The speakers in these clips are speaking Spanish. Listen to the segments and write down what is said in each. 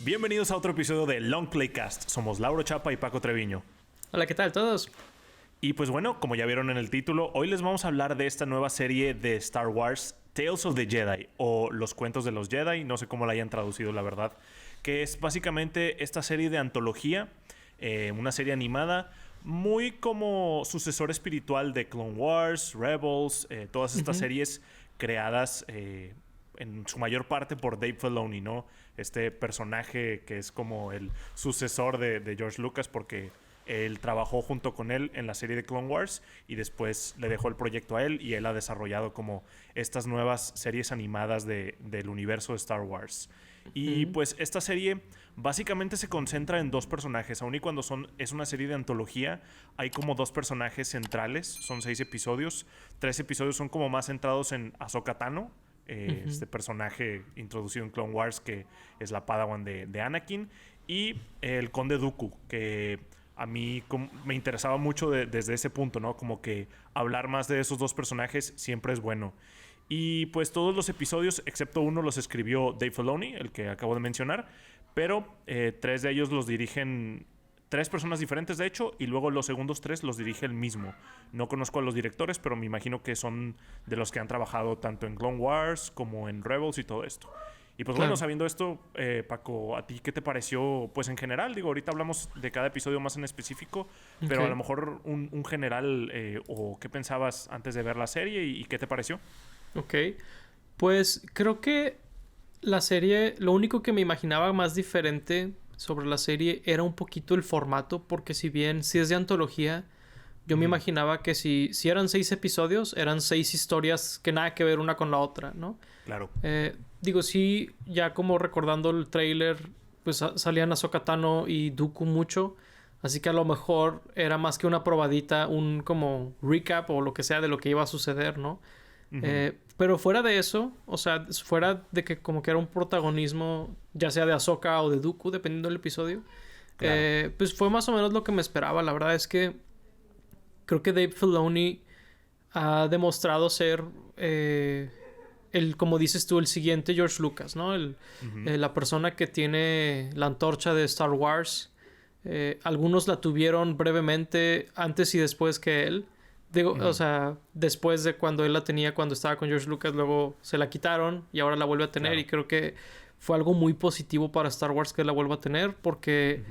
Bienvenidos a otro episodio de Long Playcast. Somos Lauro Chapa y Paco Treviño. Hola, ¿qué tal todos? Y pues bueno, como ya vieron en el título, hoy les vamos a hablar de esta nueva serie de Star Wars, Tales of the Jedi, o Los Cuentos de los Jedi, no sé cómo la hayan traducido la verdad, que es básicamente esta serie de antología, una serie animada, muy como sucesor espiritual de Clone Wars, Rebels, todas estas series creadas en su mayor parte por Dave Filoni, ¿no? Este personaje que es como el sucesor de George Lucas, porque él trabajó junto con él en la serie de Clone Wars y después le dejó el proyecto a él y él ha desarrollado como estas nuevas series animadas del universo de Star Wars. Y pues esta serie básicamente se concentra en dos personajes. Aun y cuando es una serie de antología, hay como dos personajes centrales. Son 6 episodios. 3 episodios son como más centrados en Ahsoka Tano, este personaje introducido en Clone Wars que es la Padawan de Anakin, y el Conde Dooku, que a mí me interesaba mucho desde ese punto, ¿no? Como que hablar más de esos dos personajes siempre es bueno. Y pues todos los episodios, excepto uno, los escribió Dave Filoni, el que acabo de mencionar, pero 3 de ellos los dirigen 3 personas diferentes, de hecho, y luego los segundos 3 los dirige él mismo. No conozco a los directores, pero me imagino que son de los que han trabajado tanto en Clone Wars como en Rebels y todo esto. Y pues bueno, sabiendo esto, Paco, ¿a ti qué te pareció? Pues en general, digo, ahorita hablamos de cada episodio más en específico, pero a lo mejor un general, o qué pensabas antes de ver la serie y qué te pareció. Ok, pues creo que la serie, lo único que me imaginaba más diferente sobre la serie era un poquito el formato, porque si bien si es de antología, yo me imaginaba que si eran 6 episodios, eran 6 historias que nada que ver una con la otra, ¿no? Claro. Digo, sí, ya como recordando el tráiler, pues salían Ahsoka Tano y Dooku mucho, así que a lo mejor era más que una probadita, un como recap o lo que sea de lo que iba a suceder, ¿no? Pero fuera de eso, o sea, fuera de que como que era un protagonismo, ya sea de Ahsoka o de Dooku, dependiendo del episodio, claro. Pues fue más o menos lo que me esperaba. La verdad es que creo que Dave Filoni ha demostrado ser como dices tú, el siguiente George Lucas, ¿no? La persona que tiene la antorcha de Star Wars. Algunos la tuvieron brevemente antes y después que él. Digo, o sea, después de cuando él la tenía cuando estaba con George Lucas, luego se la quitaron y ahora la vuelve a tener. Claro. Y creo que fue algo muy positivo para Star Wars que la vuelva a tener, porque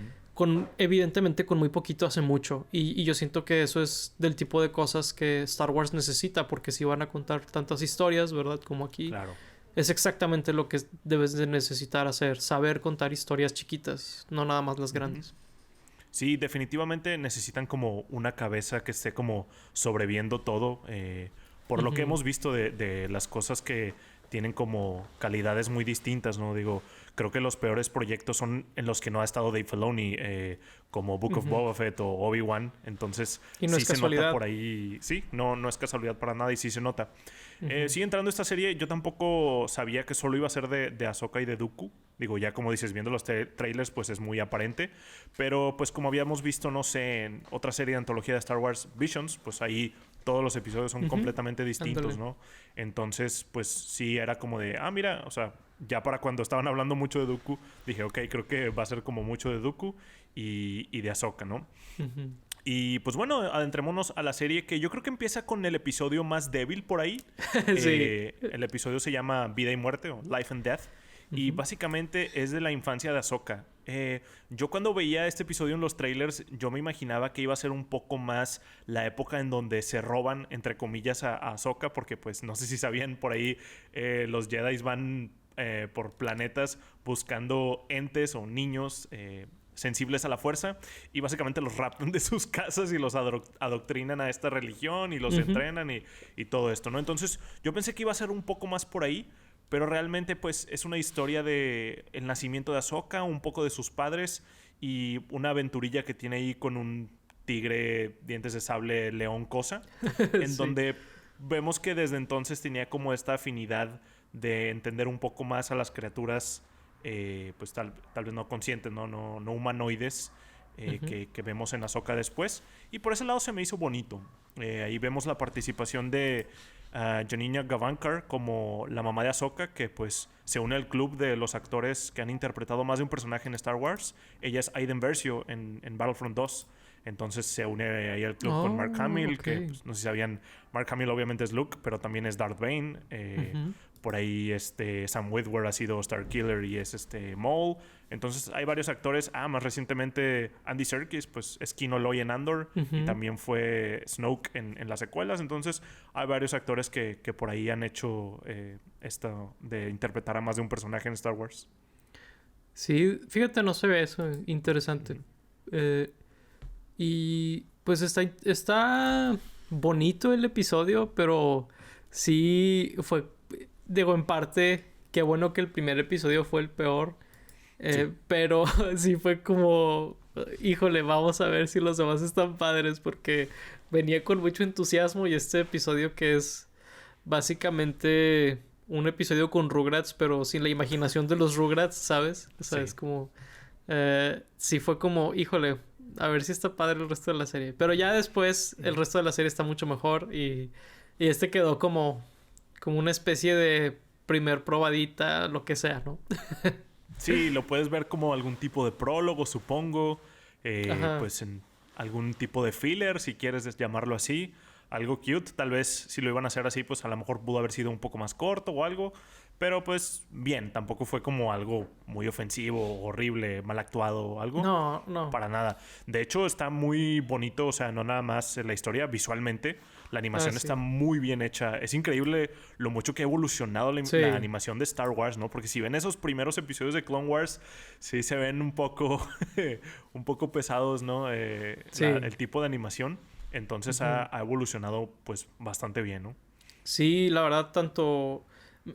evidentemente con muy poquito hace mucho. Y yo siento que eso es del tipo de cosas que Star Wars necesita, porque si van a contar tantas historias, ¿verdad? Como aquí. Claro. Es exactamente lo que debes de necesitar hacer. Saber contar historias chiquitas, no nada más las grandes. Sí, definitivamente necesitan como una cabeza que esté como sobreviendo todo. Por lo que hemos visto de las cosas que tienen como calidades muy distintas, ¿no? Digo, creo que los peores proyectos son en los que no ha estado Dave Filoni, como Book of Boba Fett o Obi-Wan. Entonces, y no sí es se casualidad. nota por ahí. Sí, no es casualidad para nada y sí se nota. Sigue entrando esta serie. Yo tampoco sabía que solo iba a ser de Ahsoka y de Dooku. Digo, ya como dices, viendo los trailers, pues es muy aparente. Pero pues como habíamos visto, no sé, en otra serie de antología de Star Wars, Visions, pues ahí todos los episodios son completamente distintos, ¿no? Entonces, pues sí, era como de, mira, o sea, ya para cuando estaban hablando mucho de Dooku, dije, ok, creo que va a ser como mucho de Dooku y de Ahsoka, ¿no? Y pues bueno, adentrémonos a la serie, que yo creo que empieza con el episodio más débil por ahí. Sí. El episodio se llama Vida y Muerte, o Life and Death. Y básicamente es de la infancia de Ahsoka. Yo cuando veía este episodio en los trailers, yo me imaginaba que iba a ser un poco más la época en donde se roban, entre comillas, a Ahsoka, porque pues no sé si sabían, por ahí los Jedi van por planetas buscando entes o niños sensibles a la fuerza, y básicamente los raptan de sus casas y los adoctrinan a esta religión y los entrenan y todo esto, ¿no? Entonces yo pensé que iba a ser un poco más por ahí. Pero realmente, pues, es una historia de el nacimiento de Ahsoka, un poco de sus padres y una aventurilla que tiene ahí con un tigre, dientes de sable, león, cosa. En donde vemos que desde entonces tenía como esta afinidad de entender un poco más a las criaturas, pues tal vez no conscientes, no humanoides, que vemos en Ahsoka después. Y por ese lado se me hizo bonito. Ahí vemos la participación de a Janina Gavankar como la mamá de Ahsoka, que pues se une al club de los actores que han interpretado más de un personaje en Star Wars. Ella es Aiden Versio en Battlefront 2. Entonces se une ahí al club con Mark Hamill, que pues, no sé si sabían, Mark Hamill obviamente es Luke, pero también es Darth Bane. Por ahí Sam Witwer ha sido Starkiller y es Maul. Entonces hay varios actores. Más recientemente Andy Serkis, pues es Kino Loy en Andor y también fue Snoke en las secuelas. Entonces hay varios actores que por ahí han hecho esto de interpretar a más de un personaje en Star Wars. Sí, fíjate, no se ve eso. Interesante. Y pues está bonito el episodio, pero sí fue... Digo, en parte, qué bueno que el primer episodio fue el peor. Sí. Pero sí fue como... Híjole, vamos a ver si los demás están padres. Porque venía con mucho entusiasmo. Y este episodio que es básicamente un episodio con Rugrats, pero sin la imaginación de los Rugrats, ¿sabes? O sea, sí. Es como... sí fue como... Híjole, a ver si está padre el resto de la serie. Pero ya después el resto de la serie está mucho mejor. Y quedó como una especie de primer probadita, lo que sea, ¿no? Sí, lo puedes ver como algún tipo de prólogo, supongo. Pues en algún tipo de filler, si quieres llamarlo así. Algo cute. Tal vez si lo iban a hacer así, pues a lo mejor pudo haber sido un poco más corto o algo. Pero pues bien, tampoco fue como algo muy ofensivo, horrible, mal actuado o algo. No. Para nada. De hecho, está muy bonito, o sea, no nada más la historia, visualmente. La animación está muy bien hecha. Es increíble lo mucho que ha evolucionado la animación de Star Wars, ¿no? Porque si ven esos primeros episodios de Clone Wars, sí se ven un poco pesados, ¿no? El tipo de animación. Entonces ha evolucionado pues bastante bien, ¿no? Sí, la verdad, tanto...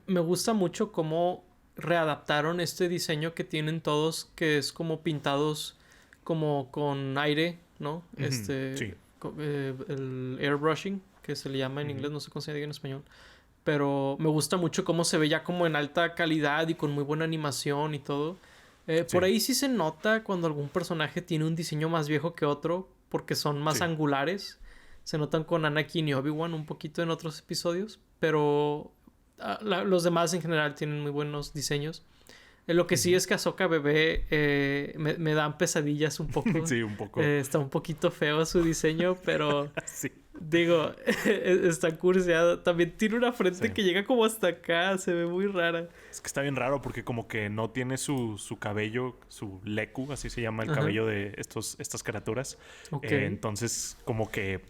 Me gusta mucho cómo readaptaron este diseño que tienen todos, que es como pintados como con aire, ¿no? Sí. El airbrushing, que se le llama en inglés, no sé cómo se dice en español. Pero me gusta mucho cómo se ve ya como en alta calidad y con muy buena animación y todo. Por ahí sí se nota cuando algún personaje tiene un diseño más viejo que otro, porque son más angulares. Se notan con Anakin y Obi-Wan un poquito en otros episodios, pero... los demás en general tienen muy buenos diseños. Lo que sí es que Ahsoka bebé me dan pesadillas un poco. Sí, un poco. Está un poquito feo su diseño, pero... Sí. Digo, está curseado. También tiene una frente que llega como hasta acá. Se ve muy rara. Es que está bien raro porque como que no tiene su cabello, su leku, así se llama el cabello de estas criaturas. Okay. Entonces, como que...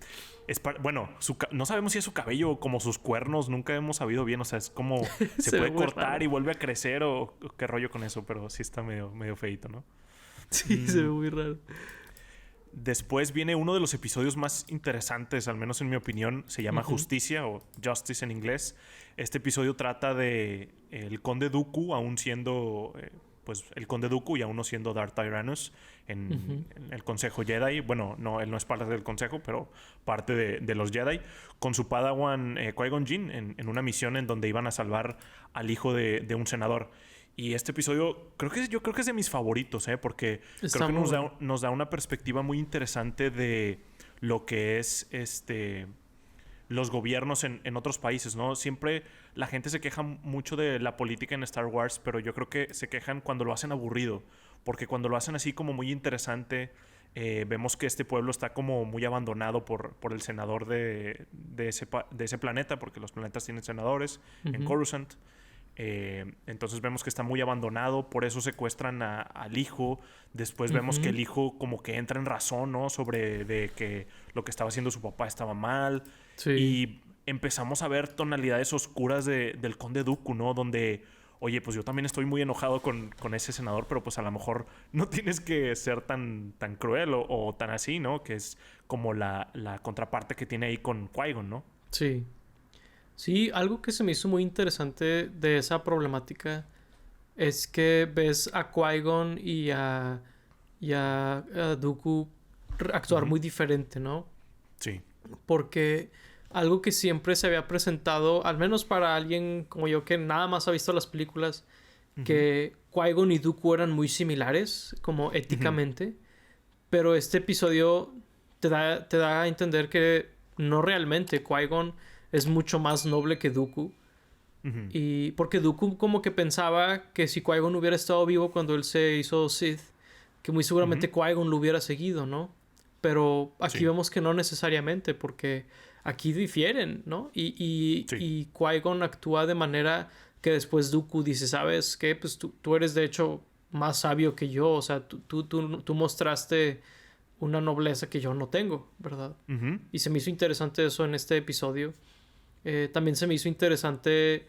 bueno, no sabemos si es su cabello o como sus cuernos. Nunca hemos sabido bien. O sea, es como... se puede cortar raro. Y vuelve a crecer o qué rollo con eso. Pero sí está medio feíto, ¿no? Sí, se ve muy raro. Después viene uno de los episodios más interesantes, al menos en mi opinión. Se llama Justicia o Justice en inglés. Este episodio trata de el Conde Dooku aún siendo... pues el Conde Dooku y aún no siendo Darth Tyrannus en el Consejo Jedi. Bueno, no, él no es parte del Consejo, pero parte de los Jedi. Con su padawan Qui-Gon Jinn en una misión en donde iban a salvar al hijo de un senador. Y este episodio yo creo que es de mis favoritos, porque creo que nos da una perspectiva muy interesante de lo que es los gobiernos en otros países, ¿no? Siempre la gente se queja mucho de la política en Star Wars, pero yo creo que se quejan cuando lo hacen aburrido. Porque cuando lo hacen así como muy interesante, vemos que este pueblo está como muy abandonado por el senador de ese planeta, porque los planetas tienen senadores en Coruscant. Entonces vemos que está muy abandonado, por eso secuestran al hijo. Después vemos que el hijo como que entra en razón, ¿no? Sobre de que lo que estaba haciendo su papá estaba mal. Sí. Y empezamos a ver tonalidades oscuras del Conde Dooku, ¿no? Donde, oye, pues yo también estoy muy enojado con ese senador, pero pues a lo mejor no tienes que ser tan cruel o tan así, ¿no? Que es como la contraparte que tiene ahí con Qui-Gon, ¿no? Sí. Sí, algo que se me hizo muy interesante de esa problemática es que ves a Qui-Gon y a Dooku actuar muy diferente, ¿no? Sí. Porque algo que siempre se había presentado, al menos para alguien como yo que nada más ha visto las películas, que Qui-Gon y Dooku eran muy similares, como éticamente, pero este episodio te da a entender que no realmente. Qui-Gon es mucho más noble que Dooku. Y porque Dooku como que pensaba que si Qui-Gon hubiera estado vivo cuando él se hizo Sith, que muy seguramente Qui-Gon lo hubiera seguido, ¿no? Pero aquí vemos que no necesariamente, porque aquí difieren, ¿no? Y Qui-Gon actúa de manera que después Dooku dice, ¿sabes qué? Pues tú eres de hecho más sabio que yo, o sea, tú mostraste una nobleza que yo no tengo, ¿verdad? Y se me hizo interesante eso en este episodio. También se me hizo interesante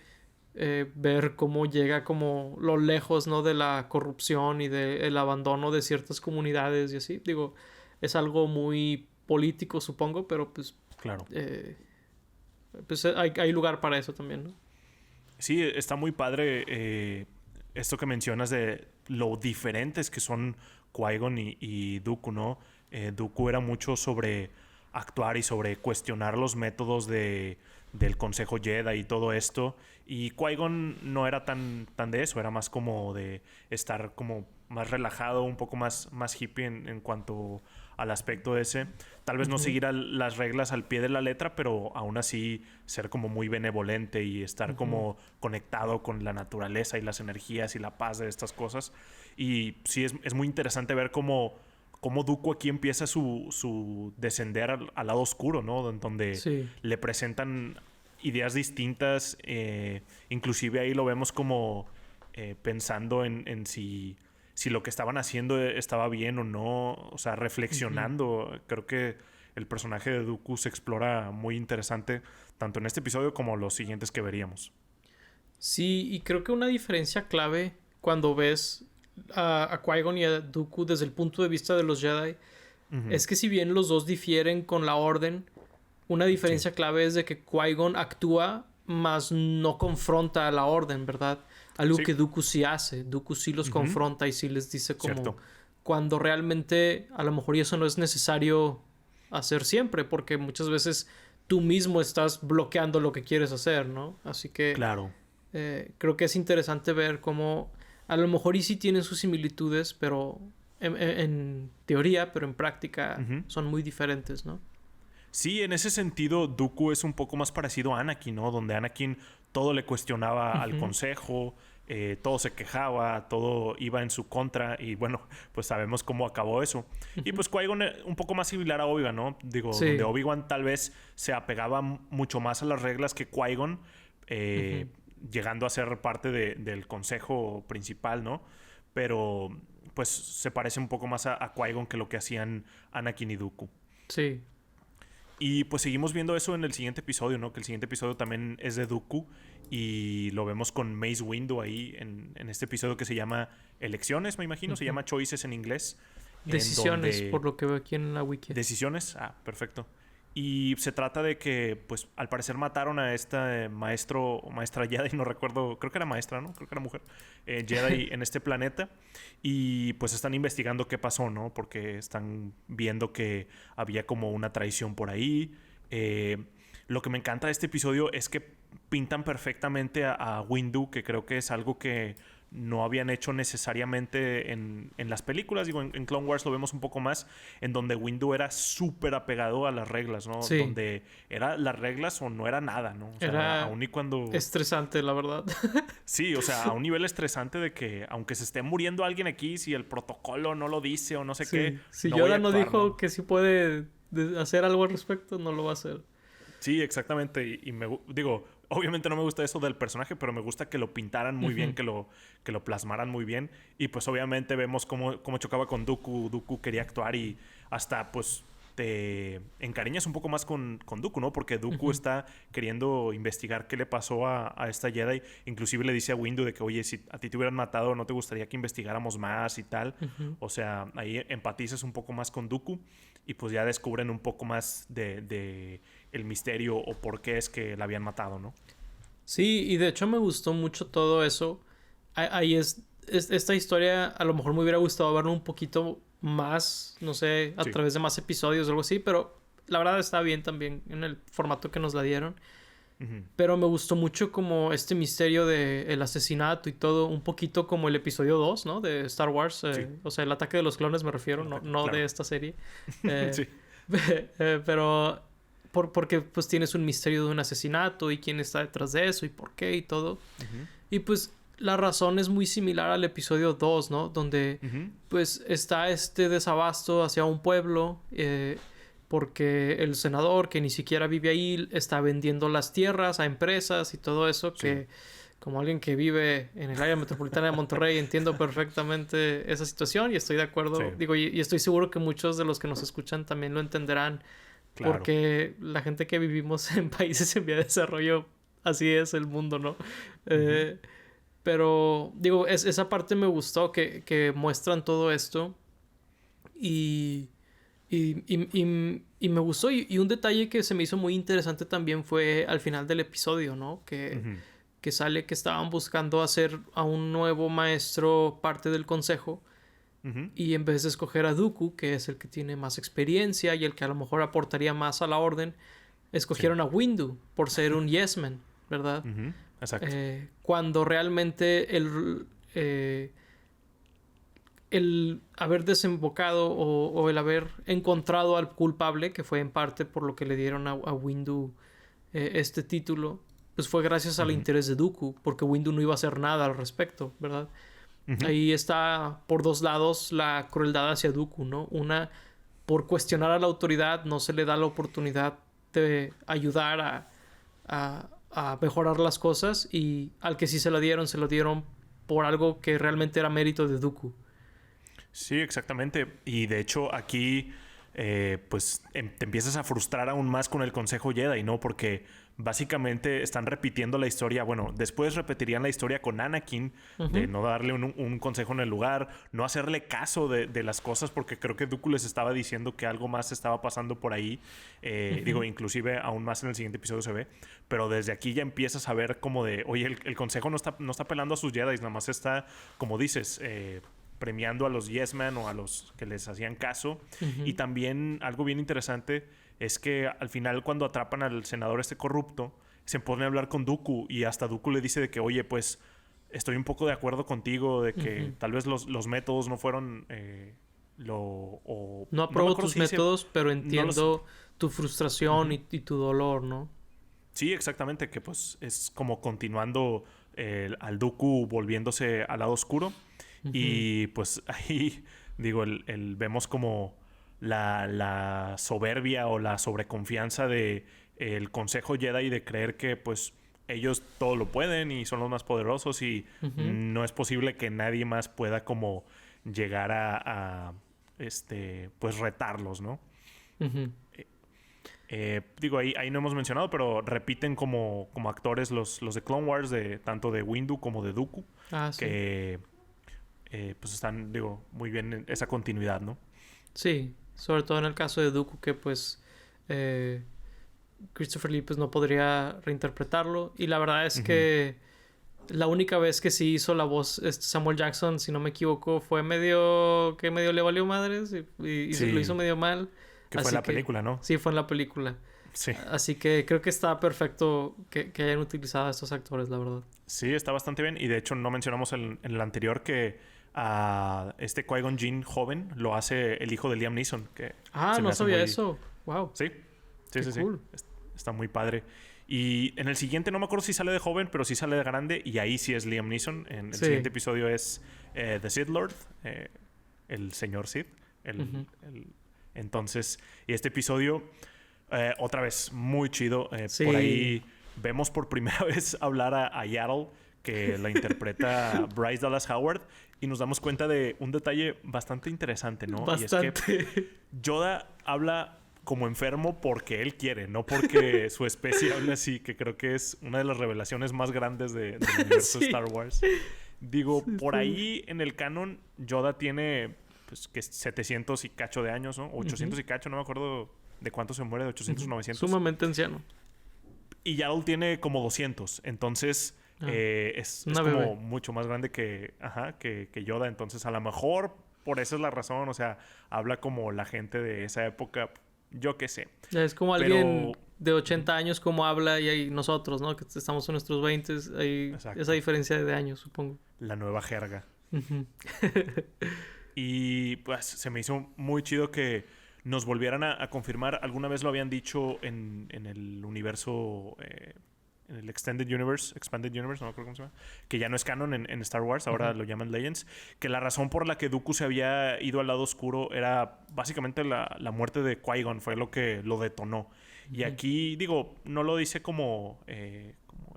ver cómo llega como lo lejos, ¿no? De la corrupción y del abandono de ciertas comunidades y así. Digo, es algo muy político, supongo, pero pues... Claro. Pues hay lugar para eso también, ¿no? Sí, está muy padre esto que mencionas de lo diferentes que son Qui-Gon y Dooku, ¿no? Dooku era mucho sobre actuar y sobre cuestionar los métodos del Consejo Jedi y todo esto. Y Qui-Gon no era tan de eso, era más como de estar como más relajado, un poco más hippie en cuanto al aspecto ese. Tal vez no seguir las reglas al pie de la letra, pero aún así ser como muy benevolente y estar como conectado con la naturaleza y las energías y la paz de estas cosas. Y sí, es muy interesante ver cómo Dooku aquí empieza su descender al lado oscuro, ¿no? Donde le presentan ideas distintas. Inclusive ahí lo vemos como pensando en si lo que estaban haciendo estaba bien o no. O sea, reflexionando. Creo que el personaje de Dooku se explora muy interesante, tanto en este episodio como los siguientes que veríamos. Sí, y creo que una diferencia clave cuando ves a Qui-Gon y a Dooku desde el punto de vista de los Jedi es que si bien los dos difieren con la orden, una diferencia clave es de que Qui-Gon actúa más no confronta a la orden, ¿verdad? Algo que Dooku sí hace. Dooku sí los confronta y sí les dice como cuando realmente a lo mejor eso no es necesario hacer siempre, porque muchas veces tú mismo estás bloqueando lo que quieres hacer, ¿no? Así que creo que es interesante ver cómo a lo mejor y sí tienen sus similitudes, pero en teoría, pero en práctica son muy diferentes, ¿no? Sí, en ese sentido, Dooku es un poco más parecido a Anakin, ¿no? Donde Anakin todo le cuestionaba al consejo, todo se quejaba, todo iba en su contra y bueno, pues sabemos cómo acabó eso. Y pues Qui-Gon un poco más similar a Obi-Wan, ¿no? Digo, donde Obi-Wan tal vez se apegaba mucho más a las reglas que Qui-Gon, llegando a ser parte del consejo principal, ¿no? Pero pues se parece un poco más a Qui-Gon que lo que hacían Anakin y Dooku. Sí. Y pues seguimos viendo eso en el siguiente episodio, ¿no? Que el siguiente episodio también es de Dooku y lo vemos con Mace Windu ahí en este episodio que se llama Elecciones, me imagino. Se llama Choices en inglés. Decisiones, por lo que veo aquí en la wiki. Decisiones, perfecto. Y se trata de que, pues, al parecer mataron a esta maestra Jedi, no recuerdo, creo que era maestra, ¿no? Creo que era mujer, Jedi en este planeta. Y pues están investigando qué pasó, ¿no? Porque están viendo que había como una traición por ahí. Lo que me encanta de este episodio es que pintan perfectamente a Windu, que creo que es algo que no habían hecho necesariamente en las películas. Digo, en Clone Wars lo vemos un poco más, en donde Windu era súper apegado a las reglas, ¿no? Sí. Donde era las reglas o no era nada, ¿no? O sea, era aún y cuando... estresante, la verdad. Sí, o sea, a un nivel estresante de que aunque se esté muriendo alguien aquí, si el protocolo no lo dice o no sé qué... Si Yoda no dijo que sí puede hacer algo al respecto, no lo va a hacer. Sí, exactamente. Y digo, obviamente no me gusta eso del personaje, pero me gusta que lo pintaran muy bien, que lo plasmaran muy bien. Y pues obviamente vemos cómo chocaba con Dooku. Dooku quería actuar y hasta pues te encariñas un poco más con Dooku, ¿no? Porque Dooku está queriendo investigar qué le pasó a esta Jedi. Inclusive le dice a Windu de que, oye, si a ti te hubieran matado, ¿no te gustaría que investigáramos más y tal? O sea, ahí empatizas un poco más con Dooku y pues ya descubren un poco más de el misterio o por qué es que la habían matado, ¿no? Sí, y de hecho me gustó mucho todo eso. Ahí esta historia a lo mejor me hubiera gustado verlo un poquito más, no sé, a través de más episodios o algo así, pero la verdad está bien también en el formato que nos la dieron. Pero me gustó mucho como este misterio del asesinato y todo, un poquito como el episodio 2, ¿no? De Star Wars. O sea, el ataque de los clones me refiero, no de esta serie. Sí. Pero porque pues tienes un misterio de un asesinato y quién está detrás de eso y por qué y todo. Y pues la razón es muy similar al episodio 2, ¿no? Donde pues está este desabasto hacia un pueblo porque el senador, que ni siquiera vive ahí, está vendiendo las tierras a empresas y todo eso, que como alguien que vive en el área metropolitana de Monterrey entiendo perfectamente esa situación y estoy de acuerdo. Digo, y estoy seguro que muchos de los que nos escuchan también lo entenderán. Claro. Porque la gente que vivimos en países en vía de desarrollo, así es el mundo, ¿no? Pero, digo, esa parte me gustó, que muestran todo esto. Y me gustó. Y un detalle que se me hizo muy interesante también fue al final del episodio, ¿no? Que sale que estaban buscando hacer a un nuevo maestro parte del consejo. Y en vez de escoger a Dooku, que es el que tiene más experiencia y el que a lo mejor aportaría más a la orden, escogieron a Windu por ser un yes man, ¿verdad? Exacto. Cuando realmente el haber desembocado o el haber encontrado al culpable, que fue en parte por lo que le dieron a Windu este título, pues fue gracias al interés de Dooku, porque Windu no iba a hacer nada al respecto, ¿verdad? Ahí está por dos lados la crueldad hacia Dooku, ¿no? Una, por cuestionar a la autoridad, no se le da la oportunidad de ayudar a mejorar las cosas, y al que sí se lo dieron por algo que realmente era mérito de Dooku. Sí, exactamente. Y de hecho aquí pues te empiezas a frustrar aún más con el Consejo Jedi, ¿no? Porque básicamente están repitiendo la historia. Bueno, después repetirían la historia con Anakin, de no darle un consejo en el lugar, no hacerle caso de las cosas, porque creo que Dooku les estaba diciendo que algo más estaba pasando por ahí. Digo, inclusive aún más en el siguiente episodio se ve. Pero desde aquí ya empiezas a ver como de, oye, el consejo no está pelando a sus Jedi, nada más está, como dices, premiando a los yes men o a los que les hacían caso. Y también algo bien interesante es que al final, cuando atrapan al senador este corrupto, se pone a hablar con Dooku, y hasta Dooku le dice de que, oye, pues estoy un poco de acuerdo contigo, de que tal vez los métodos no fueron no apruebo tus métodos, pero entiendo tu frustración y tu dolor, ¿no? Sí, exactamente, que pues es como continuando al Dooku volviéndose al lado oscuro. Y pues ahí, digo, vemos como la soberbia o la sobreconfianza de el Consejo Jedi, de creer que pues ellos todo lo pueden y son los más poderosos, y no es posible que nadie más pueda como llegar a pues retarlos, ¿no? Digo, ahí no hemos mencionado, pero repiten como actores los de Clone Wars, tanto de Windu como de Dooku, que pues están, digo, muy bien en esa continuidad, ¿no? Sí, sobre todo en el caso de Dooku, que pues Christopher Lee pues no podría reinterpretarlo, y la verdad es que la única vez que sí hizo la voz Samuel Jackson, si no me equivoco, fue medio le valió madres y lo hizo medio mal. Que fue en la película, ¿no? Sí, fue en la película. Sí. Así que creo que está perfecto que hayan utilizado a estos actores, la verdad. Sí, está bastante bien. Y de hecho no mencionamos en el anterior que a Qui-Gon Jinn joven lo hace el hijo de Liam Neeson. Que no sabía eso. Wow. Sí. Cool. Está muy padre. Y en el siguiente no me acuerdo si sale de joven, pero sí sale de grande, y ahí sí es Liam Neeson. En el siguiente episodio es The Sith Lord, el señor Sith. Entonces, y este episodio, otra vez, muy chido. Por ahí vemos por primera vez hablar a Yaddle, que la interpreta Bryce Dallas Howard, y nos damos cuenta de un detalle bastante interesante, ¿no? Bastante. Y es que Yoda habla como enfermo porque él quiere, no porque su especie hable así, que creo que es una de las revelaciones más grandes del universo de Star Wars. Digo, por ahí en el canon, Yoda tiene pues que 700 y cacho de años, ¿no? 800 y cacho, no me acuerdo de cuánto se muere, de 800 o 900. Sumamente anciano. Y Yaddle tiene como 200, entonces es como mucho más grande que Yoda. Entonces, a lo mejor por eso es la razón. O sea, habla como la gente de esa época. Yo qué sé. Es como alguien de 80 años como habla, y hay nosotros, ¿no? Que estamos en nuestros 20. Hay esa diferencia de años, supongo. La nueva jerga. Y pues se me hizo muy chido que nos volvieran a confirmar. Alguna vez lo habían dicho en el universo... en el Expanded Universe, no me acuerdo cómo se llama, que ya no es canon en Star Wars, ahora lo llaman Legends, que la razón por la que Dooku se había ido al lado oscuro era básicamente la muerte de Qui-Gon, fue lo que lo detonó. Y aquí, digo, no lo dice como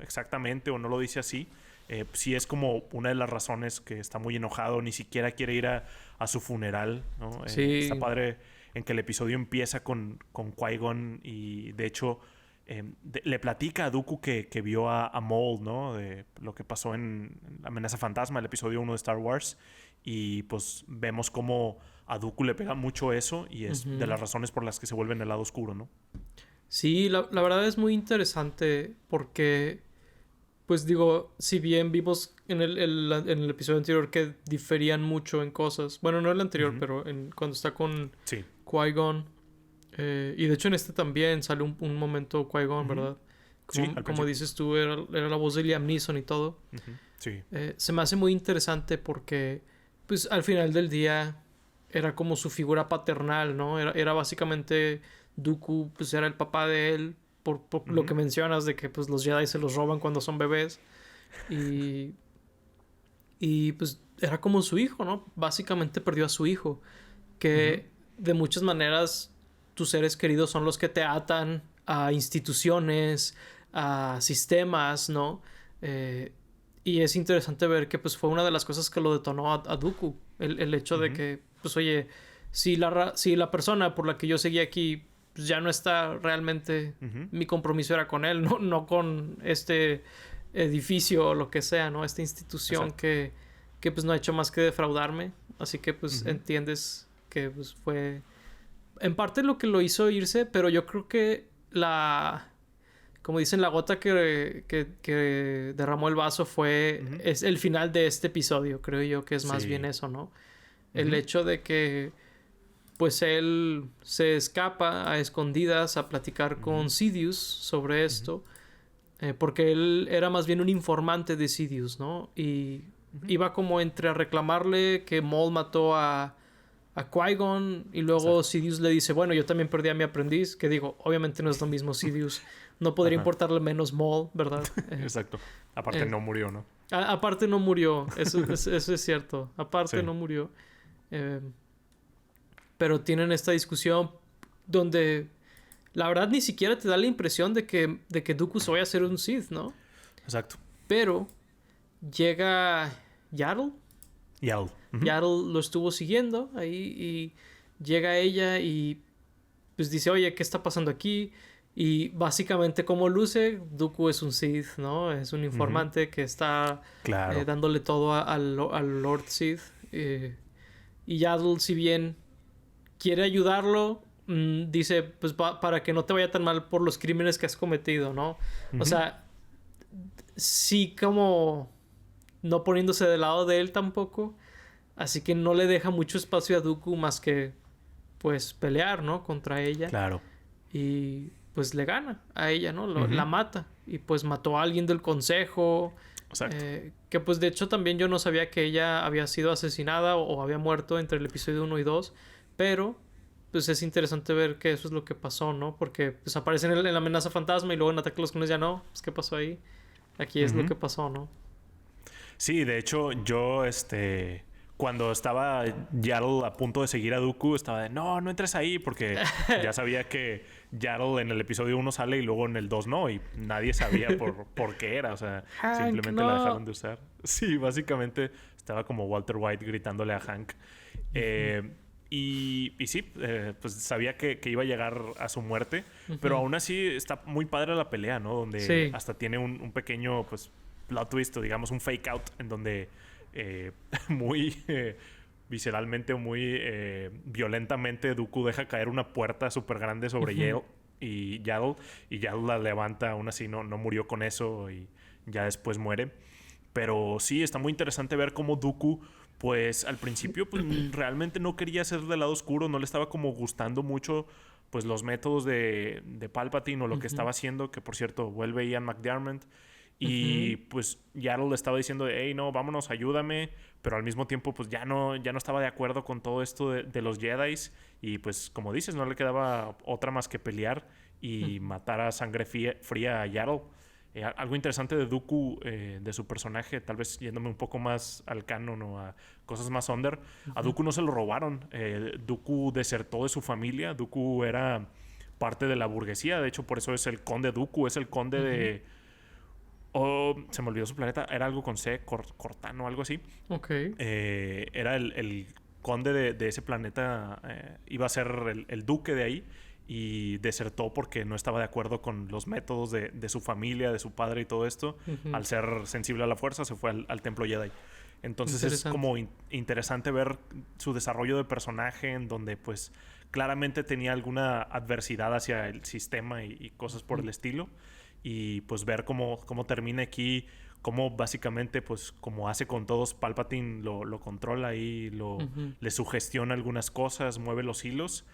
exactamente o no lo dice así, sí es como una de las razones que está muy enojado, ni siquiera quiere ir a su funeral, ¿no? Sí. Está padre en que el episodio empieza con Qui-Gon y de hecho... le platica a Dooku que vio a Maul, ¿no? De lo que pasó en La Amenaza Fantasma, el episodio 1 de Star Wars. Y pues vemos cómo a Dooku le pega mucho eso y es de las razones por las que se vuelve en el lado oscuro, ¿no? Sí, la verdad es muy interesante porque, pues digo, si bien vimos en el episodio anterior que diferían mucho en cosas, bueno, no el anterior, pero cuando está con Qui-Gon. Y de hecho en este también sale un momento Qui-Gon, ¿verdad? Como dices tú, era la voz de Liam Neeson y todo. Sí. Se me hace muy interesante porque, pues, al final del día era como su figura paternal, ¿no? Era básicamente Dooku, pues, era el papá de él por lo que mencionas de que, pues, los Jedi se los roban cuando son bebés. Y pues, era como su hijo, ¿no? Básicamente perdió a su hijo. Que de muchas maneras... tus seres queridos son los que te atan a instituciones, a sistemas, ¿no? Y es interesante ver que pues fue una de las cosas que lo detonó a Dooku. El hecho de que, pues oye, si la persona por la que yo seguía aquí pues, ya no está realmente, mi compromiso era con él, no con este edificio o lo que sea, ¿no? Esta institución que pues no ha hecho más que defraudarme. Así que pues entiendes que pues fue... en parte lo que lo hizo irse, pero yo creo que como dicen, la gota que derramó el vaso es el final de este episodio, creo yo que es más bien eso, ¿no? El hecho de que pues él se escapa a escondidas a platicar con Sidious sobre esto, porque él era más bien un informante de Sidious, ¿no? Y iba como entre a reclamarle que Maul mató a Qui-Gon y luego Sidious le dice, bueno, yo también perdí a mi aprendiz, que digo, obviamente no es lo mismo Sidious, no podría importarle menos Maul, ¿verdad? Exacto. Aparte no murió, ¿no? Aparte no murió, eso es cierto, aparte no murió. Pero tienen esta discusión donde la verdad ni siquiera te da la impresión de que Dooku se vaya a ser un Sith, ¿no? Exacto. Pero llega Yaddle. Yaddle lo estuvo siguiendo ahí y llega ella y pues dice, oye, ¿qué está pasando aquí? Y básicamente como luce, Dooku es un Sith, ¿no? Es un informante que está dándole todo al Lord Sith. Y Yaddle, si bien quiere ayudarlo, dice, pues para que no te vaya tan mal por los crímenes que has cometido, ¿no? O sea, sí como no poniéndose del lado de él tampoco. Así que no le deja mucho espacio a Dooku más que, pues, pelear, ¿no? Contra ella. Claro. Y, pues, le gana a ella, ¿no? La mata. Y, pues, mató a alguien del consejo. Exacto. Que, pues, de hecho, también yo no sabía que ella había sido asesinada o había muerto entre el episodio 1 y 2. Pero, pues, es interesante ver que eso es lo que pasó, ¿no? Porque, pues, aparece en la amenaza fantasma y luego en Ataque a los Clones ya no. Pues, ¿qué pasó ahí? Aquí es lo que pasó, ¿no? Sí, de hecho, yo, cuando estaba Yaddle a punto de seguir a Dooku, estaba de, no entres ahí, porque ya sabía que Yaddle en el episodio 1 sale y luego en el 2 no, y nadie sabía por qué era, o sea, Hank, simplemente la dejaron de usar. Sí, básicamente estaba como Walter White gritándole a Hank. Y sí, pues sabía que iba a llegar a su muerte, pero aún así está muy padre la pelea, ¿no? Donde hasta tiene un pequeño, pues, plot twist, o digamos un fake out, en donde muy visceralmente o muy violentamente Dooku deja caer una puerta súper grande sobre Yaddle y Yaddle la levanta. Aún así no murió con eso y ya después muere. Pero sí, está muy interesante ver cómo Dooku, pues al principio pues, realmente no quería ser del lado oscuro, no le estaba como gustando mucho pues los métodos de Palpatine o lo que estaba haciendo, que por cierto vuelve Ian McDiarmid. Y pues Yaddle le estaba diciendo de, hey, no, vámonos, ayúdame. Pero al mismo tiempo, pues ya no estaba de acuerdo con todo esto de los Jedis. Y pues, como dices, no le quedaba otra más que pelear y matar a sangre fría a Yaddle. Algo interesante de Dooku, de su personaje, tal vez yéndome un poco más al canon o a cosas más under, a Dooku no se lo robaron. Dooku desertó de su familia. Dooku era parte de la burguesía. De hecho, por eso es el conde Dooku. Es el conde de... Oh, se me olvidó su planeta. Era algo con C, Cortano, algo así. Ok. Era el conde de ese planeta. Iba a ser el duque de ahí. Y desertó porque no estaba de acuerdo con los métodos de su familia, de su padre y todo esto. Al ser sensible a la fuerza, se fue al templo Jedi. Entonces es como interesante ver su desarrollo de personaje en donde pues claramente tenía alguna adversidad hacia el sistema y cosas por el estilo. Y pues ver cómo termina aquí, cómo básicamente, pues como hace con todos, Palpatine lo controla y le sugestiona algunas cosas, mueve los hilos.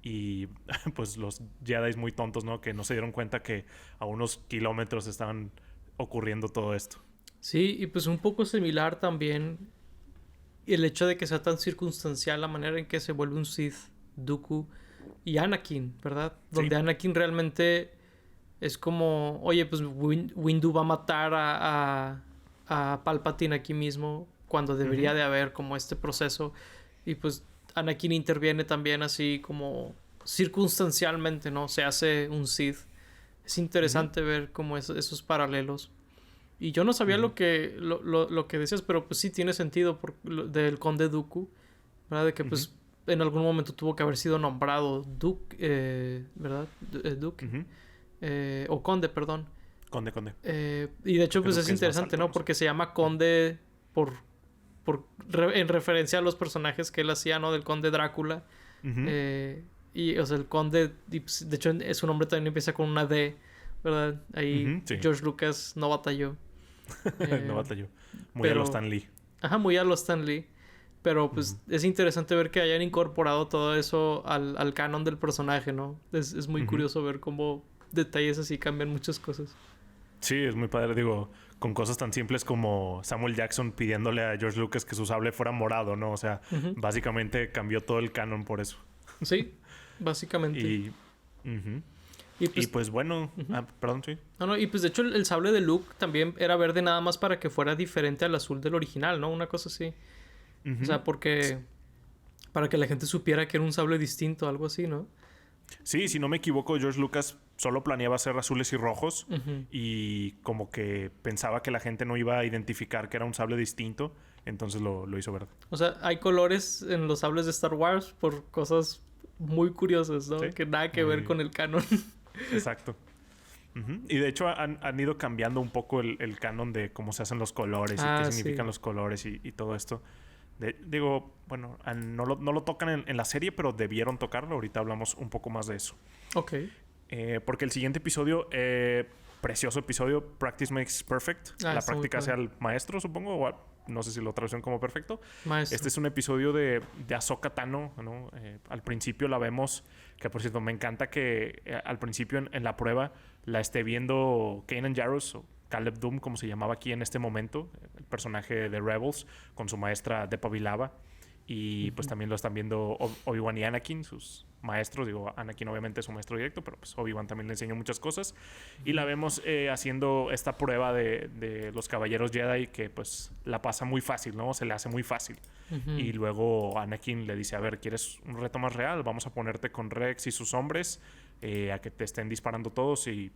Y pues los Jedi muy tontos, ¿no? Que no se dieron cuenta que a unos kilómetros estaban ocurriendo todo esto. Sí, y pues un poco similar también el hecho de que sea tan circunstancial la manera en que se vuelve un Sith, Dooku y Anakin, ¿verdad? Donde Anakin realmente es como, oye, pues Windu va a matar a Palpatine aquí mismo cuando debería de haber como este proceso. Y pues Anakin interviene también así como circunstancialmente, ¿no? Se hace un Sith. Es interesante ver como esos paralelos. Y yo no sabía lo que decías, pero pues sí tiene sentido del Conde Dooku, ¿verdad? De que pues en algún momento tuvo que haber sido nombrado Duke, ¿verdad? Duke. O Conde, perdón. Conde. Y de hecho, pues es interesante, ¿no? Porque se llama Conde en referencia a los personajes que él hacía, ¿no? Del Conde Drácula. Y, o sea, el Conde, pues, de hecho, su nombre también empieza con una D, ¿verdad? Ahí George Lucas no batalló. No batalló. Muy a lo Stan Lee. Ajá, muy a lo Stan Lee. Pero pues es interesante ver que hayan incorporado todo eso al canon del personaje, ¿no? Es muy curioso ver cómo detalles así cambian muchas cosas. Sí, es muy padre, digo, con cosas tan simples como Samuel Jackson pidiéndole a George Lucas que su sable fuera morado, ¿no? O sea, básicamente cambió todo el canon por eso. Sí, básicamente. Y pues bueno, perdón, sí. No, y pues de hecho el sable de Luke también era verde nada más para que fuera diferente al azul del original, ¿no? Una cosa así. O sea, porque... para que la gente supiera que era un sable distinto, algo así, ¿no? Sí, si no me equivoco, George Lucas solo planeaba hacer azules y rojos. Y como que pensaba que la gente no iba a identificar que era un sable distinto. Entonces lo hizo verde. O sea, hay colores en los sables de Star Wars por cosas muy curiosas, ¿no? ¿Sí? Que nada que ver con el canon. Exacto. Y de hecho han ido cambiando un poco el canon de cómo se hacen los colores y qué significan los colores y todo esto. Digo, bueno, no lo tocan en la serie, pero debieron tocarlo. Ahorita hablamos un poco más de eso. Ok. Porque el siguiente episodio, precioso episodio, Practice Makes Perfect. La práctica hace al maestro, supongo, o no sé si lo traducen como perfecto. Maestro. Este es un episodio de Ahsoka Tano, ¿no? Al principio la vemos, que por cierto, me encanta que al principio en la prueba la esté viendo Kanan Jarrus, o Caleb Dume, como se llamaba aquí en este momento, el personaje de Rebels, con su maestra Depa Villava. Y pues también lo están viendo Obi-Wan y Anakin, sus maestros. Digo, Anakin obviamente es su maestro directo, pero pues Obi-Wan también le enseñó muchas cosas. Y la vemos haciendo esta prueba de los caballeros Jedi, que pues la pasa muy fácil, ¿no? Se le hace muy fácil. Y luego Anakin le dice, a ver, ¿quieres un reto más real? Vamos a ponerte con Rex y sus hombres a que te estén disparando todos y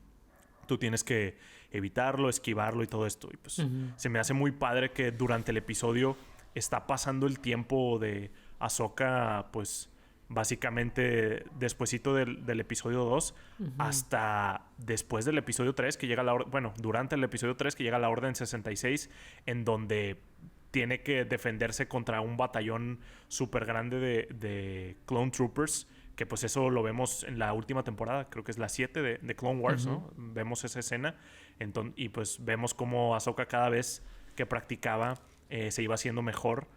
tú tienes que evitarlo, esquivarlo y todo esto. Y pues se me hace muy padre que durante el episodio está pasando el tiempo de Ahsoka, pues básicamente despuesito del episodio 2 hasta después del episodio 3 que llega durante el episodio 3 que llega la Orden 66, en donde tiene que defenderse contra un batallón súper grande de Clone Troopers, que pues eso lo vemos en la última temporada, creo que es la 7 de Clone Wars, ¿no? Vemos esa escena y pues vemos cómo Ahsoka cada vez que practicaba se iba haciendo mejor.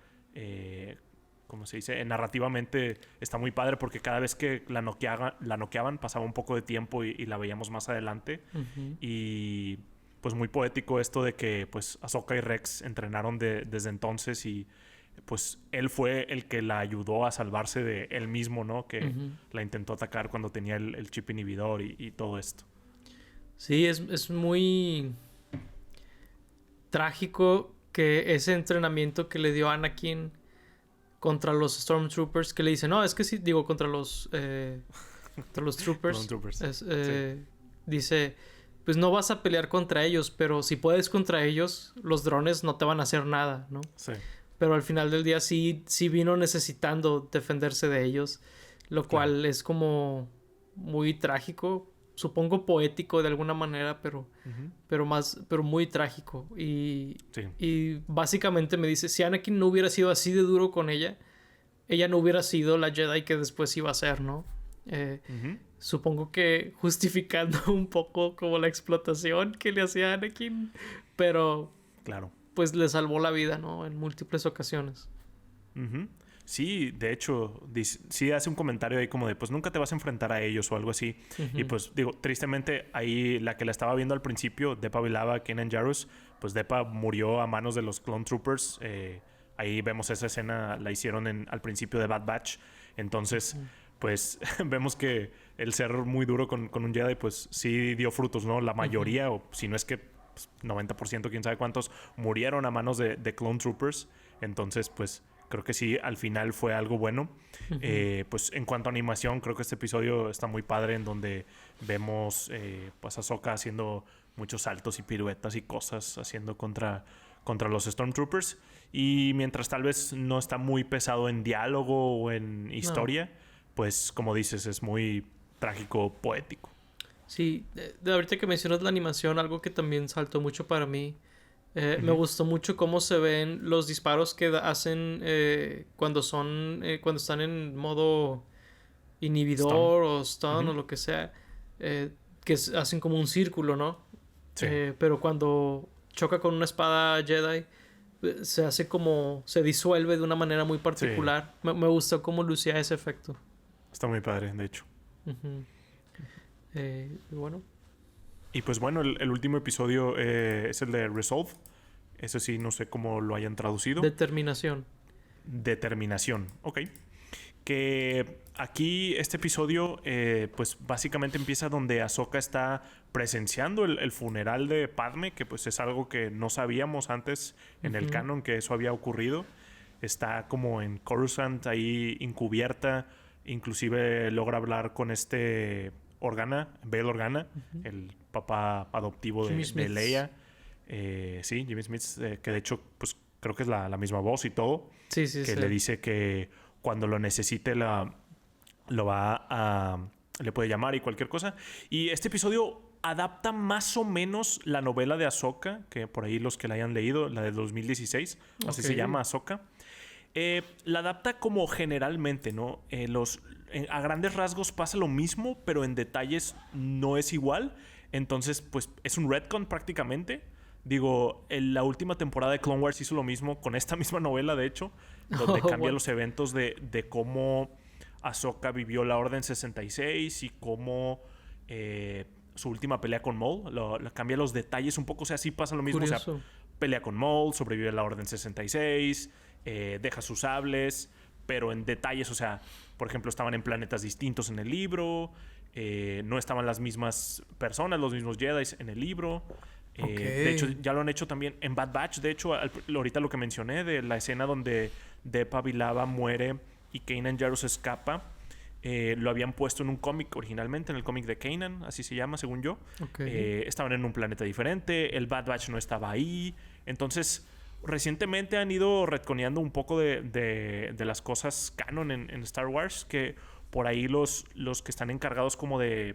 ¿Cómo se dice? Narrativamente está muy padre porque cada vez que la noqueaban pasaba un poco de tiempo y la veíamos más adelante. Y pues muy poético esto de que pues Ahsoka y Rex entrenaron desde entonces y pues él fue el que la ayudó a salvarse de él mismo, ¿no? Que la intentó atacar cuando tenía el chip inhibidor y todo esto. Sí, es muy trágico que ese entrenamiento que le dio Anakin contra los Stormtroopers, que le dice, no, es que sí, digo, contra los troopers, Sí. dice, pues no vas a pelear contra ellos, pero si puedes contra ellos, los drones no te van a hacer nada, ¿no? Sí. Pero al final del día sí vino necesitando defenderse de ellos, lo cual es como muy trágico, supongo poético de alguna manera, pero muy trágico. Y básicamente me dice, si Anakin no hubiera sido así de duro con ella no hubiera sido la Jedi que después iba a ser, ¿no? Supongo que justificando un poco como la explotación que le hacía a Anakin, pero claro, pues le salvó la vida, ¿no? En múltiples ocasiones. Sí, de hecho, sí hace un comentario ahí como de, pues nunca te vas a enfrentar a ellos o algo así. Y pues digo, tristemente ahí la que la estaba viendo al principio, Depa Billaba, Kanan Jarrus, pues Depa murió a manos de los Clone Troopers. Ahí vemos esa escena, la hicieron al principio de Bad Batch. Entonces, pues vemos que el ser muy duro con un Jedi, pues sí dio frutos, ¿no? La mayoría, o si no es que 90%, quién sabe cuántos, murieron a manos de Clone Troopers. Entonces, pues creo que sí, al final fue algo bueno. Pues en cuanto a animación, creo que este episodio está muy padre, en donde vemos pues a Ahsoka haciendo muchos saltos y piruetas y cosas, haciendo contra los Stormtroopers. Y mientras tal vez no está muy pesado en diálogo o en historia, pues como dices, es muy trágico, poético. Sí, de ahorita que mencionas la animación, algo que también saltó mucho para mí. Me gustó mucho cómo se ven los disparos que hacen cuando están en modo inhibidor o stun o lo que sea, que hacen como un círculo, ¿no? Sí. Pero cuando choca con una espada Jedi, se hace como, se disuelve de una manera muy particular. Sí. Me gustó cómo lucía ese efecto. Está muy padre, de hecho. Bueno. Y pues bueno, el último episodio es el de Resolve. Eso sí, no sé cómo lo hayan traducido. Determinación, ok. Que aquí este episodio pues básicamente empieza donde Ahsoka está presenciando el funeral de Padme, que pues es algo que no sabíamos antes en el canon que eso había ocurrido. Está como en Coruscant ahí encubierta, inclusive logra hablar con Bail Organa, el papá adoptivo de Leia. Sí, Jimmy Smith, que de hecho pues creo que es la misma voz y todo. Sí. Le dice que cuando lo necesite le puede llamar y cualquier cosa. Y este episodio adapta más o menos la novela de Ahsoka, que por ahí los que la hayan leído, la del 2016, así se llama, Ahsoka. La adapta como generalmente, ¿no? A grandes rasgos pasa lo mismo, pero en detalles no es igual. Entonces, pues es un retcon prácticamente. Digo, en la última temporada de Clone Wars hizo lo mismo con esta misma novela, de hecho, donde cambia los eventos de cómo Ahsoka vivió la Orden 66 y cómo su última pelea con Maul. Cambia los detalles un poco, o sea, sí pasa lo mismo. Curioso. O sea, pelea con Maul, sobrevive a la Orden 66, deja sus sables, pero en detalles, o sea, por ejemplo, estaban en planetas distintos en el libro, no estaban las mismas personas, los mismos Jedi en el libro. De hecho, ya lo han hecho también en Bad Batch. De hecho, ahorita lo que mencioné de la escena donde Depa Billaba muere y Kanan Jarrus escapa, lo habían puesto en un cómic originalmente, en el cómic de Kanan, así se llama, según yo. Estaban en un planeta diferente, el Bad Batch no estaba ahí. Entonces, recientemente han ido retconeando un poco de las cosas canon en Star Wars, que por ahí los que están encargados como de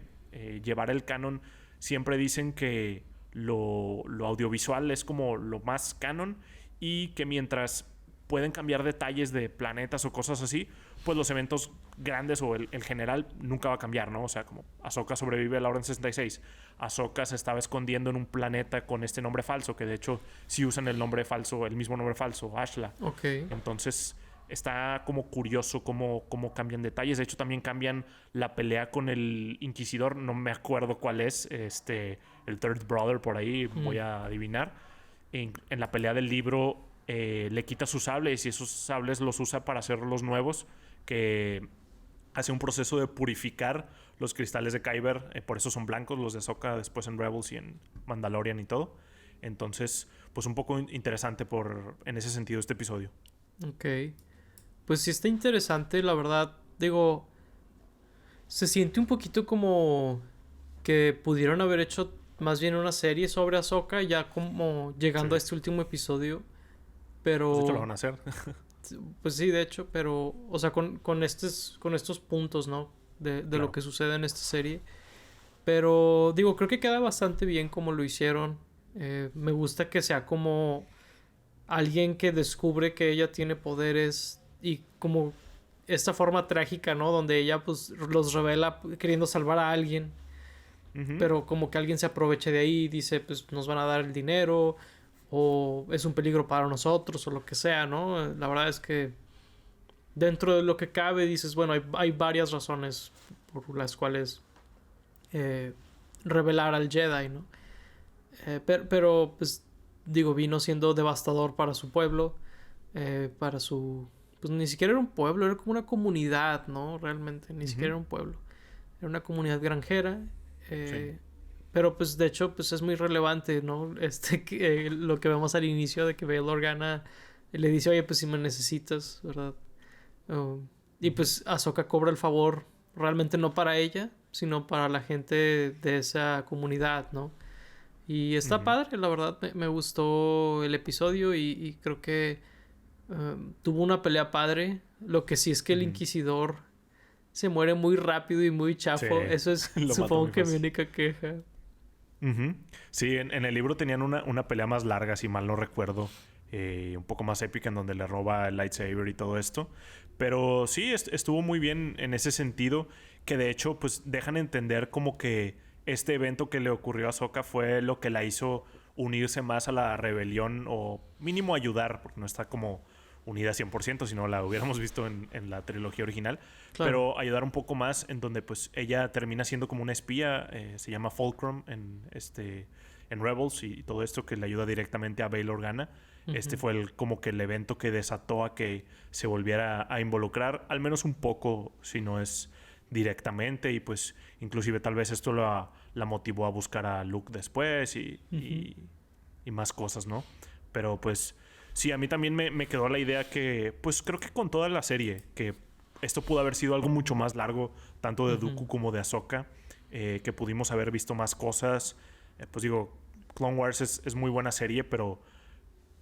llevar el canon siempre dicen que lo audiovisual es como lo más canon y que mientras pueden cambiar detalles de planetas o cosas así, pues los eventos grandes o el general nunca va a cambiar, ¿no? O sea, como Ahsoka sobrevive a la Orden 66. Ahsoka se estaba escondiendo en un planeta con este nombre falso, que de hecho sí usan el nombre falso, el mismo nombre falso, Ashla. Entonces, está como curioso cómo cambian detalles. De hecho, también cambian la pelea con el Inquisidor. No me acuerdo cuál es. El Third Brother por ahí, voy a adivinar. En la pelea del libro le quita sus sables y esos sables los usa para hacer los nuevos, que hace un proceso de purificar los cristales de Kyber. Por eso son blancos los de Ahsoka después en Rebels y en Mandalorian y todo. Entonces, pues un poco interesante en ese sentido este episodio. Ok. Pues sí está interesante, la verdad. Digo, se siente un poquito como que pudieron haber hecho más bien una serie sobre Ahsoka, ya como llegando a este último episodio. Pero... Pues de hecho lo van a hacer. Pues sí, de hecho, pero... O sea, con estos puntos, ¿no? De lo que sucede en esta serie. Pero, digo, creo que queda bastante bien como lo hicieron. Me gusta que sea como alguien que descubre que ella tiene poderes y como esta forma trágica, ¿no? Donde ella pues los revela queriendo salvar a alguien. Pero como que alguien se aproveche de ahí y dice, pues nos van a dar el dinero o es un peligro para nosotros o lo que sea, ¿no? La verdad es que dentro de lo que cabe dices, bueno, hay varias razones por las cuales revelar al Jedi, ¿no? Pero pues digo, vino siendo devastador para su pueblo, para su... Pues ni siquiera era un pueblo, era como una comunidad, ¿no? Realmente, ni siquiera era un pueblo. Era una comunidad granjera. Sí. Pero pues de hecho pues es muy relevante, ¿no? Lo que vemos al inicio de que Bail Organa le dice, oye, pues si me necesitas, ¿verdad? Y pues Ahsoka cobra el favor realmente no para ella, sino para la gente de esa comunidad, ¿no? Y está padre, la verdad, me gustó el episodio y creo que tuvo una pelea padre. Lo que sí es que el Inquisidor se muere muy rápido y muy chafo. Sí, eso es supongo que mi única queja. Sí, en el libro tenían una pelea más larga, si mal no recuerdo. Un poco más épica, en donde le roba el lightsaber y todo esto. Pero sí, estuvo muy bien en ese sentido. Que de hecho, pues dejan entender como que este evento que le ocurrió a Ahsoka fue lo que la hizo unirse más a la rebelión, o mínimo ayudar, porque no está como unida 100%, si no la hubiéramos visto en la trilogía original. Claro. Pero ayudar un poco más, en donde pues ella termina siendo como una espía, se llama Fulcrum en Rebels y todo esto, que le ayuda directamente a Bail Organa. Fue como que el evento que desató a que se volviera a involucrar, al menos un poco, si no es directamente, y pues inclusive tal vez esto la motivó a buscar a Luke después y más cosas, ¿no? Pero pues sí, a mí también me quedó la idea que, pues creo que con toda la serie, que esto pudo haber sido algo mucho más largo, tanto de Dooku como de Ahsoka, que pudimos haber visto más cosas. Pues digo, Clone Wars es muy buena serie, pero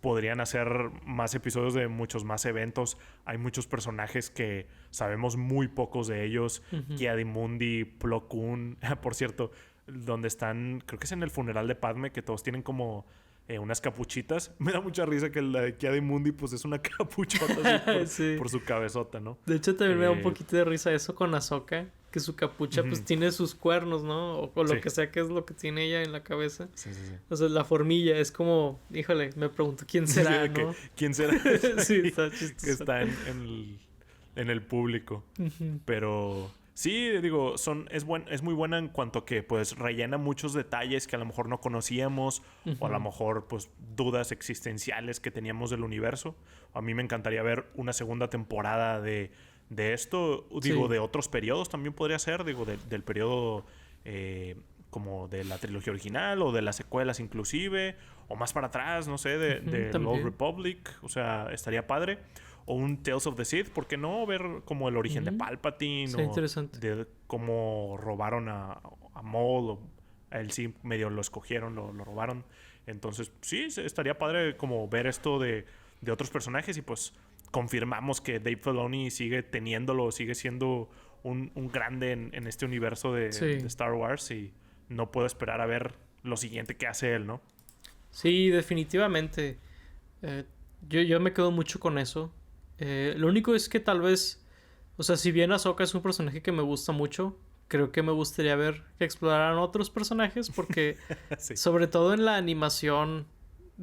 podrían hacer más episodios de muchos más eventos. Hay muchos personajes que sabemos muy pocos de ellos. Ki-Adi-Mundi, Plo Koon, por cierto, donde están, creo que es en el funeral de Padme, que todos tienen como unas capuchitas. Me da mucha risa que la de Ki-Adi-Mundi pues es una capuchota así por su cabezota, ¿no? De hecho también me da un poquito de risa eso con Ahsoka, que su capucha pues tiene sus cuernos, ¿no? O lo que sea que es lo que tiene ella en la cabeza. Sí. O sea, la formilla es como, híjole, me pregunto quién será, ¿no? ¿Quién será? Sí, está chistoso. Que está en el público. Pero sí, digo, es muy buena en cuanto a que pues rellena muchos detalles que a lo mejor no conocíamos, o a lo mejor pues dudas existenciales que teníamos del universo. A mí me encantaría ver una segunda temporada de esto, digo, de otros periodos también podría ser, digo, del periodo como de la trilogía original o de las secuelas inclusive, o más para atrás, no sé, de Old Republic, o sea, estaría padre. O un Tales of the Sith, ¿por qué no? Ver como el origen de Palpatine, sí, interesante. De cómo robaron a Maul, o a él sí medio lo escogieron, lo robaron. Entonces, sí, estaría padre como ver esto de otros personajes, y pues confirmamos que Dave Filoni sigue teniéndolo, sigue siendo un grande en este universo de Star Wars, y no puedo esperar a ver lo siguiente que hace él, ¿no? Sí, definitivamente. Yo me quedo mucho con eso. Lo único es que tal vez, o sea, si bien Ahsoka es un personaje que me gusta mucho, creo que me gustaría ver que exploraran otros personajes, porque sobre todo en la animación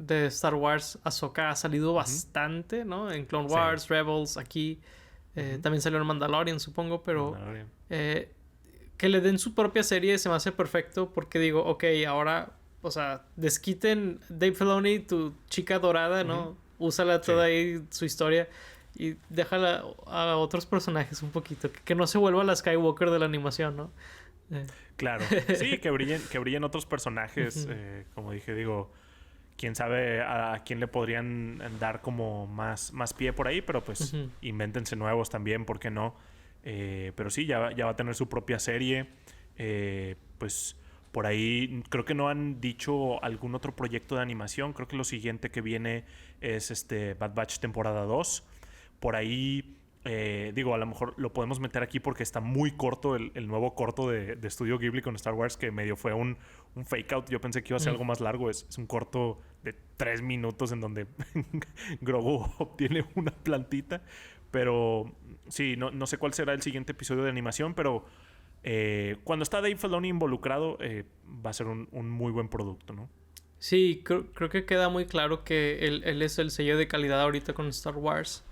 de Star Wars, Ahsoka ha salido bastante, ¿no? En Clone Wars, Rebels, aquí. También salió en Mandalorian, supongo, pero... que le den su propia serie se me hace perfecto porque digo, ok, ahora, o sea, desquiten Dave Filoni, tu chica dorada, ¿no? Úsala toda ahí, su historia, y déjala a otros personajes un poquito, que no se vuelva la Skywalker de la animación, ¿no? Claro, sí, que brillen otros personajes, como dije, digo, quién sabe a quién le podrían dar como más pie por ahí, pero pues invéntense nuevos también, ¿por qué no? Pero sí, ya va a tener su propia serie. Pues por ahí creo que no han dicho algún otro proyecto de animación. Creo que lo siguiente que viene es Bad Batch temporada 2. Por ahí, digo, a lo mejor lo podemos meter aquí porque está muy corto el nuevo corto de Studio Ghibli con Star Wars, que medio fue un fake out. Yo pensé que iba a ser algo más largo. Es un corto de 3 minutos en donde Grogu obtiene una plantita. Pero sí, no sé cuál será el siguiente episodio de animación, pero cuando está Dave Filoni involucrado, va a ser un muy buen producto, ¿no? Sí, creo que queda muy claro que él es el sello de calidad ahorita con Star Wars.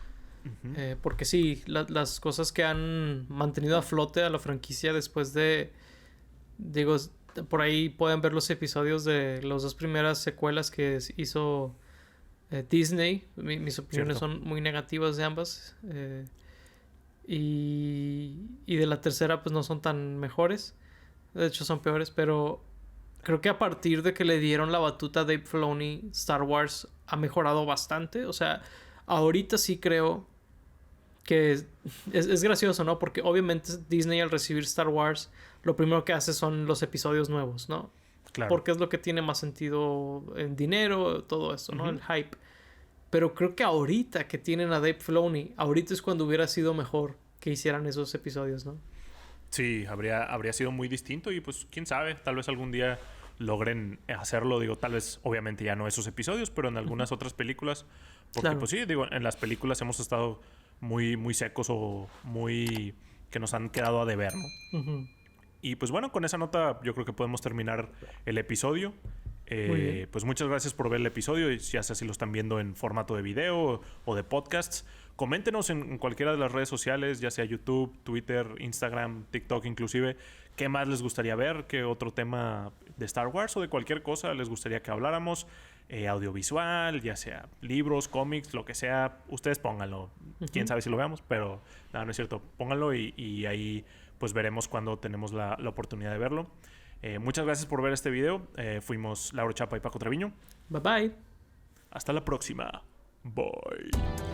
Porque sí, las cosas que han mantenido a flote a la franquicia después de... Digo, por ahí pueden ver los episodios de las 2 primeras secuelas que hizo... Disney, mis opiniones son muy negativas de ambas, y de la tercera pues no son tan mejores, de hecho son peores, pero creo que a partir de que le dieron la batuta a Dave Filoni, Star Wars ha mejorado bastante. O sea, ahorita sí creo que es gracioso, ¿no? Porque obviamente Disney, al recibir Star Wars, lo primero que hace son los episodios nuevos, ¿no? Claro. Porque es lo que tiene más sentido en dinero, todo eso, ¿no? El hype. Pero creo que ahorita que tienen a Dave Filoni, ahorita es cuando hubiera sido mejor que hicieran esos episodios, ¿no? Sí, habría sido muy distinto y pues quién sabe, tal vez algún día logren hacerlo. Digo, tal vez obviamente ya no esos episodios, pero en algunas otras películas. Porque pues sí, digo, en las películas hemos estado muy secos o muy... que nos han quedado a deber, ¿no? Y pues bueno, con esa nota yo creo que podemos terminar el episodio. Pues muchas gracias por ver el episodio, y ya sea si lo están viendo en formato de video o de podcasts. Coméntenos en cualquiera de las redes sociales, ya sea YouTube, Twitter, Instagram, TikTok inclusive, qué más les gustaría ver, qué otro tema de Star Wars o de cualquier cosa les gustaría que habláramos, audiovisual, ya sea libros, cómics, lo que sea, ustedes pónganlo. Quién sabe si lo veamos, pero no es cierto, pónganlo y ahí pues veremos cuando tenemos la oportunidad de verlo. Muchas gracias por ver este video. Fuimos Lauro Chapa y Paco Treviño. Bye bye. Hasta la próxima. Bye.